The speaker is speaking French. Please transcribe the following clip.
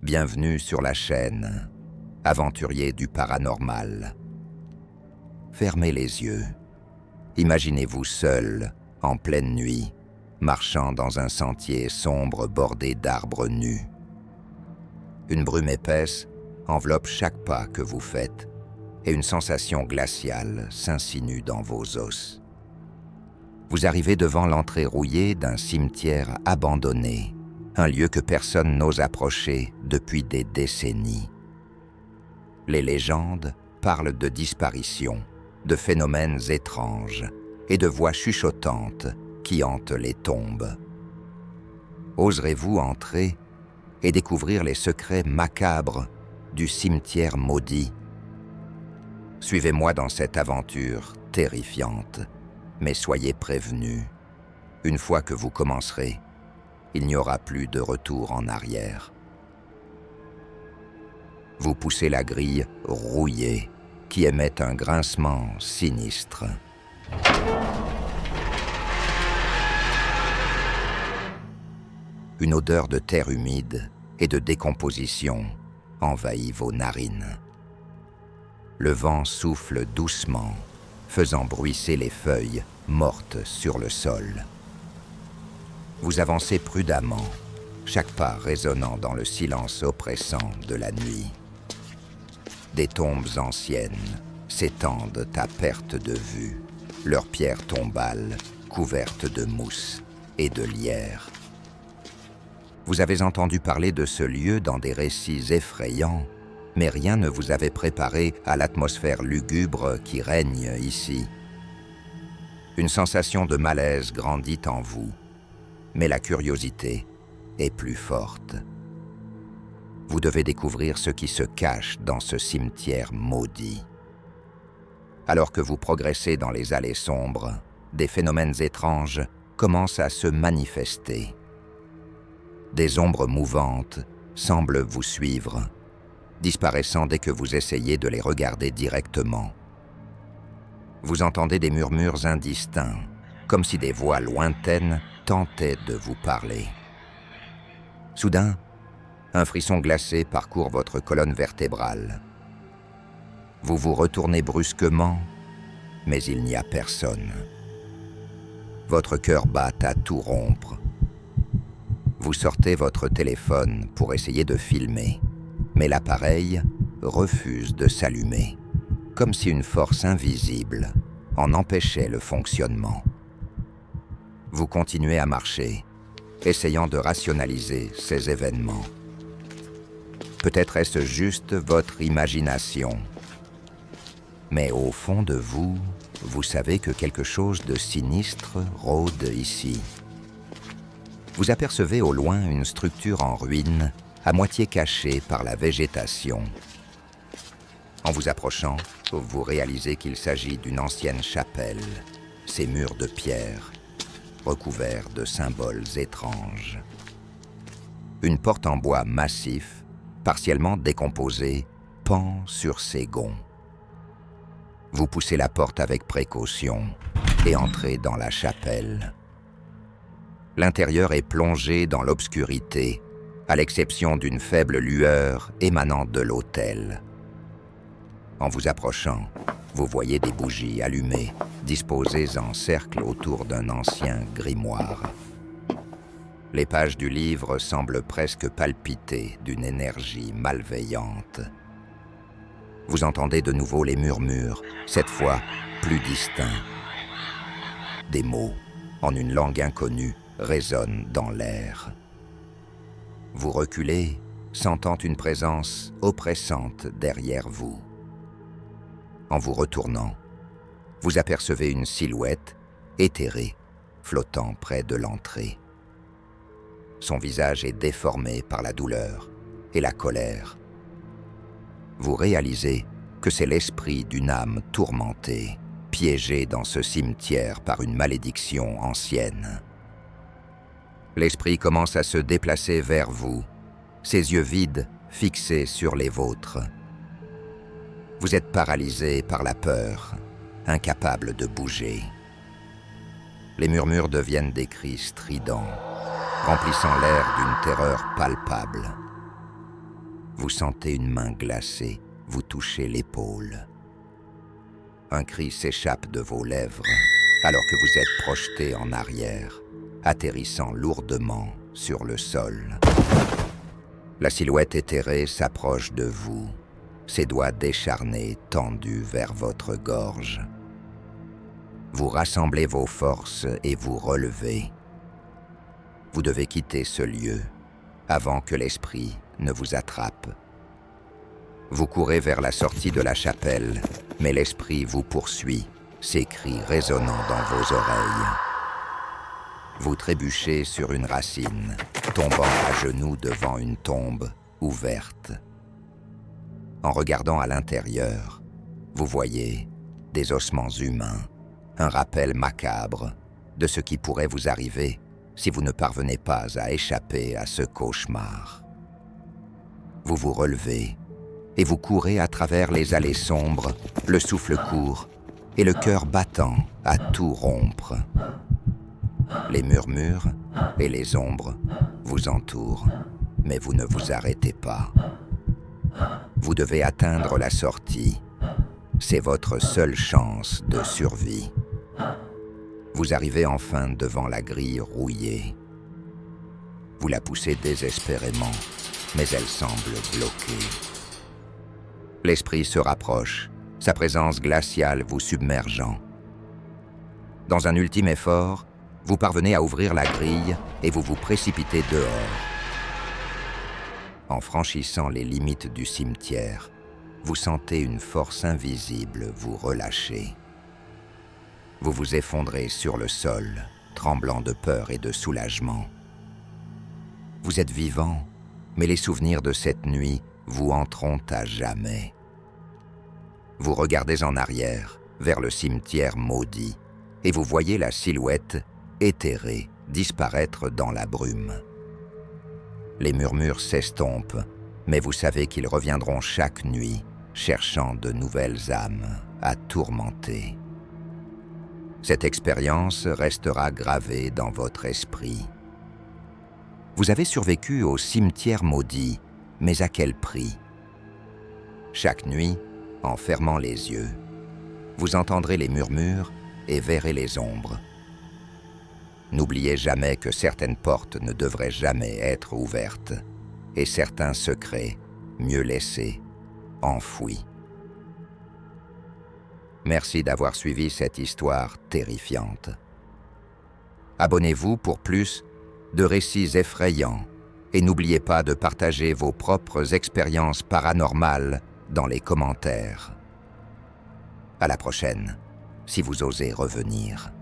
Bienvenue sur la chaîne, aventurier du paranormal. Fermez les yeux. Imaginez-vous seul, en pleine nuit, marchant dans un sentier sombre bordé d'arbres nus. Une brume épaisse enveloppe chaque pas que vous faites et une sensation glaciale s'insinue dans vos os. Vous arrivez devant l'entrée rouillée d'un cimetière abandonné, un lieu que personne n'ose approcher depuis des décennies. Les légendes parlent de disparitions, de phénomènes étranges et de voix chuchotantes qui hantent les tombes. Oserez-vous entrer et découvrir les secrets macabres du cimetière maudit? Suivez-moi dans cette aventure terrifiante, mais soyez prévenus, une fois que vous commencerez, il n'y aura plus de retour en arrière. Vous poussez la grille rouillée qui émet un grincement sinistre. Une odeur de terre humide et de décomposition envahit vos narines. Le vent souffle doucement, faisant bruisser les feuilles mortes sur le sol. Vous avancez prudemment, chaque pas résonnant dans le silence oppressant de la nuit. Des tombes anciennes s'étendent à perte de vue, leurs pierres tombales couvertes de mousse et de lierre. Vous avez entendu parler de ce lieu dans des récits effrayants, mais rien ne vous avait préparé à l'atmosphère lugubre qui règne ici. Une sensation de malaise grandit en vous, mais la curiosité est plus forte. Vous devez découvrir ce qui se cache dans ce cimetière maudit. Alors que vous progressez dans les allées sombres, des phénomènes étranges commencent à se manifester. Des ombres mouvantes semblent vous suivre, disparaissant dès que vous essayez de les regarder directement. Vous entendez des murmures indistincts, comme si des voix lointaines tentaient de vous parler. Soudain, un frisson glacé parcourt votre colonne vertébrale. Vous vous retournez brusquement, mais il n'y a personne. Votre cœur bat à tout rompre. Vous sortez votre téléphone pour essayer de filmer, mais l'appareil refuse de s'allumer, comme si une force invisible en empêchait le fonctionnement. Vous continuez à marcher, essayant de rationaliser ces événements. Peut-être est-ce juste votre imagination, mais au fond de vous, vous savez que quelque chose de sinistre rôde ici. Vous apercevez au loin une structure en ruine, à moitié cachée par la végétation. En vous approchant, vous réalisez qu'il s'agit d'une ancienne chapelle, ses murs de pierre, recouverts de symboles étranges. Une porte en bois massif, partiellement décomposée, pend sur ses gonds. Vous poussez la porte avec précaution et entrez dans la chapelle. L'intérieur est plongé dans l'obscurité, à l'exception d'une faible lueur émanant de l'autel. En vous approchant, vous voyez des bougies allumées, disposées en cercle autour d'un ancien grimoire. Les pages du livre semblent presque palpiter d'une énergie malveillante. Vous entendez de nouveau les murmures, cette fois plus distincts. Des mots, en une langue inconnue, résonnent dans l'air. Vous reculez, sentant une présence oppressante derrière vous. En vous retournant, vous apercevez une silhouette éthérée flottant près de l'entrée. Son visage est déformé par la douleur et la colère. Vous réalisez que c'est l'esprit d'une âme tourmentée, piégée dans ce cimetière par une malédiction ancienne. L'esprit commence à se déplacer vers vous, ses yeux vides fixés sur les vôtres. Vous êtes paralysé par la peur, incapable de bouger. Les murmures deviennent des cris stridents, remplissant l'air d'une terreur palpable. Vous sentez une main glacée vous toucher l'épaule. Un cri s'échappe de vos lèvres alors que vous êtes projeté en arrière, atterrissant lourdement sur le sol. La silhouette éthérée s'approche de vous, ses doigts décharnés tendus vers votre gorge. Vous rassemblez vos forces et vous relevez. Vous devez quitter ce lieu avant que l'esprit ne vous attrape. Vous courez vers la sortie de la chapelle, mais l'esprit vous poursuit, ses cris résonnant dans vos oreilles. Vous trébuchez sur une racine, tombant à genoux devant une tombe ouverte. En regardant à l'intérieur, vous voyez des ossements humains, un rappel macabre de ce qui pourrait vous arriver si vous ne parvenez pas à échapper à ce cauchemar. Vous vous relevez et vous courez à travers les allées sombres, le souffle court et le cœur battant à tout rompre. Les murmures et les ombres vous entourent, mais vous ne vous arrêtez pas. Vous devez atteindre la sortie. C'est votre seule chance de survie. Vous arrivez enfin devant la grille rouillée. Vous la poussez désespérément, mais elle semble bloquée. L'esprit se rapproche, sa présence glaciale vous submergeant. Dans un ultime effort, vous parvenez à ouvrir la grille et vous vous précipitez dehors. En franchissant les limites du cimetière, vous sentez une force invisible vous relâcher. Vous vous effondrez sur le sol, tremblant de peur et de soulagement. Vous êtes vivant, mais les souvenirs de cette nuit vous hanteront à jamais. Vous regardez en arrière, vers le cimetière maudit, et vous voyez la silhouette éthérée disparaître dans la brume. Les murmures s'estompent, mais vous savez qu'ils reviendront chaque nuit, cherchant de nouvelles âmes à tourmenter. Cette expérience restera gravée dans votre esprit. Vous avez survécu au cimetière maudit, mais à quel prix? Chaque nuit, en fermant les yeux, vous entendrez les murmures et verrez les ombres. N'oubliez jamais que certaines portes ne devraient jamais être ouvertes et certains secrets, mieux laissés, enfouis. Merci d'avoir suivi cette histoire terrifiante. Abonnez-vous pour plus de récits effrayants et n'oubliez pas de partager vos propres expériences paranormales dans les commentaires. À la prochaine, si vous osez revenir.